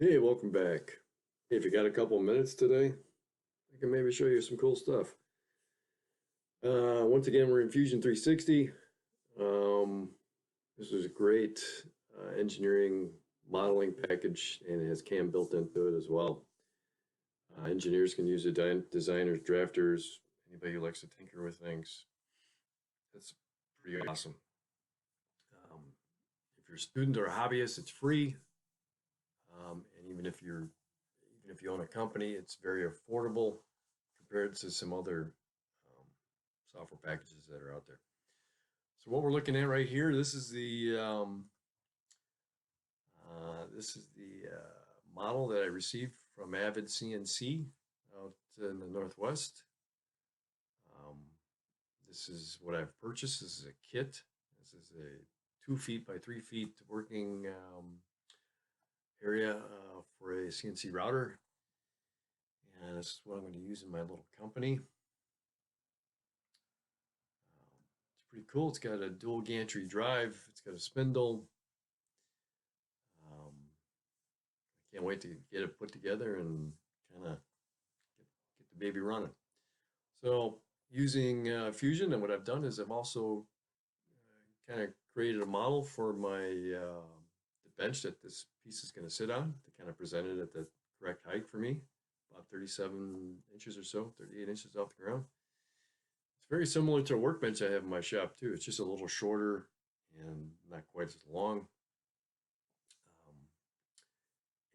Hey, welcome back. Hey, if you got a couple minutes today, I can maybe show you some cool stuff. Once again, we're in Fusion 360. Um, this is a great engineering modeling package, and it has CAM built into it as well. Engineers can use it, designers, drafters, anybody who likes to tinker with things. That's pretty awesome. Um, if you're a student or a hobbyist, it's free. And even if you own a company, it's very affordable compared to some other um, software packages that are out there. So what we're looking at right here, this is the model that I received from Avid CNC out in the Northwest. Um, this is what I've purchased. This is a kit. This is a 2 feet by 3 feet working area for a CNC router. And this is what I'm going to use in my little company. It's pretty cool. It's got a dual gantry drive. It's got a spindle. I can't wait to get it put together and kind of get the baby running. So using Fusion, and what I've done is I've also kind of created a model for my the bench that this piece is going to sit on to kind of present it at the correct height for me, about 37 inches or so, 38 inches off the ground. It's very similar to a workbench I have in my shop too. It's just a little shorter and not quite as long.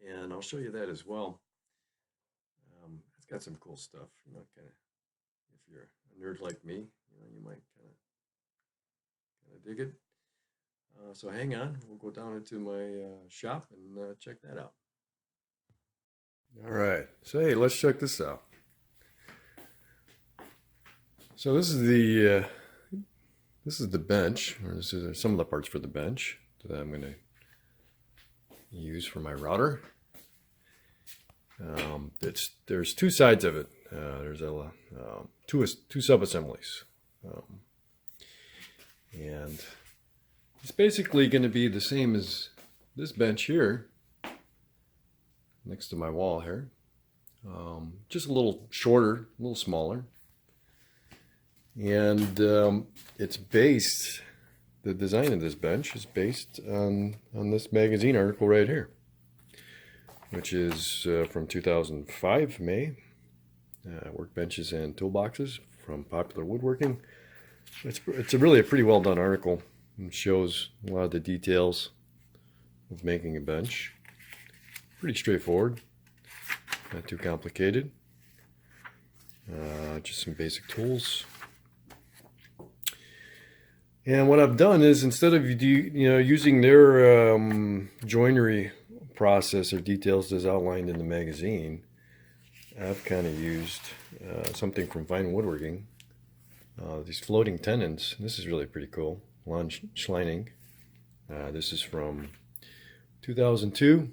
And I'll show you that as well. It's got some cool stuff, kind of, if you're a nerd like me, you might kind of dig it. So hang on, we'll go down into my shop and check that out. All right, so hey, let's check this out. So this is the bench, or this is some of the parts for the bench that I'm going to use for my router. There's two sides of it. There's two sub-assemblies, and it's basically going to be the same as this bench here next to my wall here, just a little shorter, a little smaller, and it's based. The design of this bench is based on this magazine article right here, which is from 2005 May. Workbenches and toolboxes from Popular Woodworking. It's really a pretty well done article. It shows a lot of the details of making a bench. Pretty straightforward, not too complicated. Just some basic tools. And what I've done is, instead of using their joinery process or details as outlined in the magazine, I've kind of used something from Fine Woodworking. These floating tenons. This is really pretty cool. Lon Schleining. This is from 2002.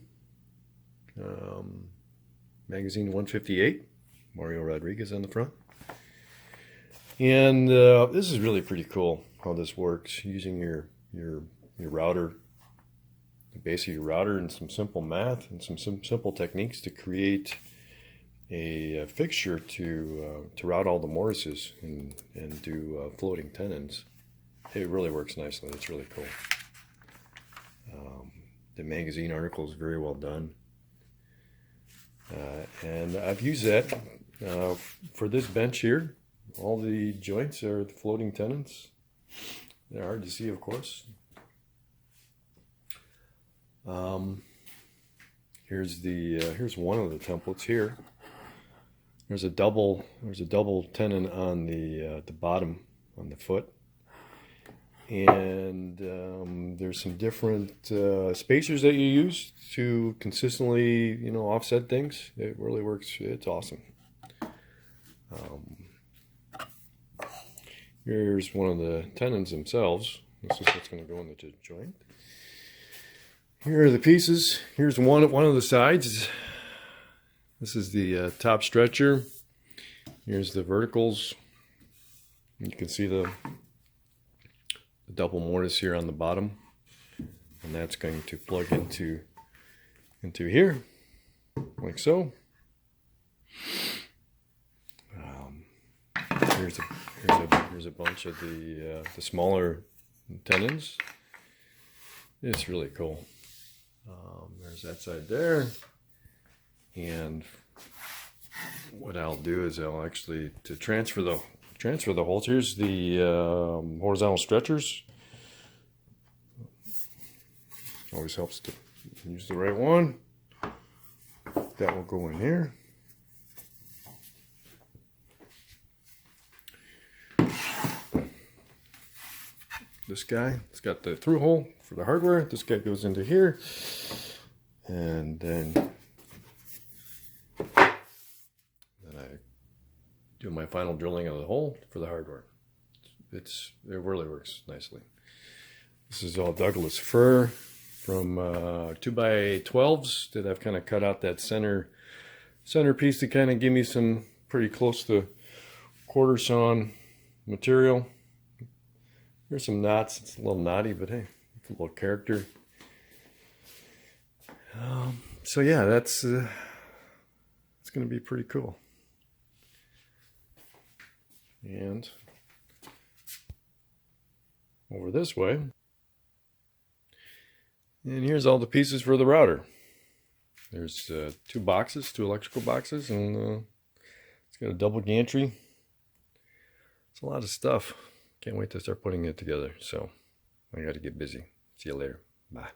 Magazine 158. Mario Rodriguez on the front. And this is really pretty cool how this works, using your router, the base of your router, and some simple math and some simple techniques to create a fixture to route all the mortises and do floating tenons. It really works nicely. It's really cool. The magazine article is very well done, and I've used that for this bench here. All the joints are the floating tenons. They're hard to see, of course. Here's one of the templates here. There's a double tenon on the bottom, on the foot, and there's some different spacers that you use to consistently offset things. It really works. It's awesome. Here's one of the tenons themselves. This is what's going to go in the joint. Here are the pieces. Here's one of the sides. This is the top stretcher. Here's the verticals. You can see the double mortise here on the bottom, and that's going to plug into here. like so. Here's a bunch of the smaller tenons. It's really cool. There's that side there, and what I'll do is I'll actually to transfer the holes. Here's the horizontal stretchers. Always helps to use the right one. That will go in here. This guy, it's got the through hole for the hardware. This guy goes into here, and then I do my final drilling of the hole for the hardware. It really works nicely. This is all Douglas fir from 2x12s that I've kind of cut out that center piece to kind of give me some pretty close to quarter sawn material. Here's some knots. It's a little knotty, but hey, it's a little character. So yeah, it's going to be pretty cool. And over this way, and here's all the pieces for the router. There's two electrical boxes, and it's got a double gantry. It's a lot of stuff. Can't wait to start putting it together. So I got to get busy. See you later. Bye.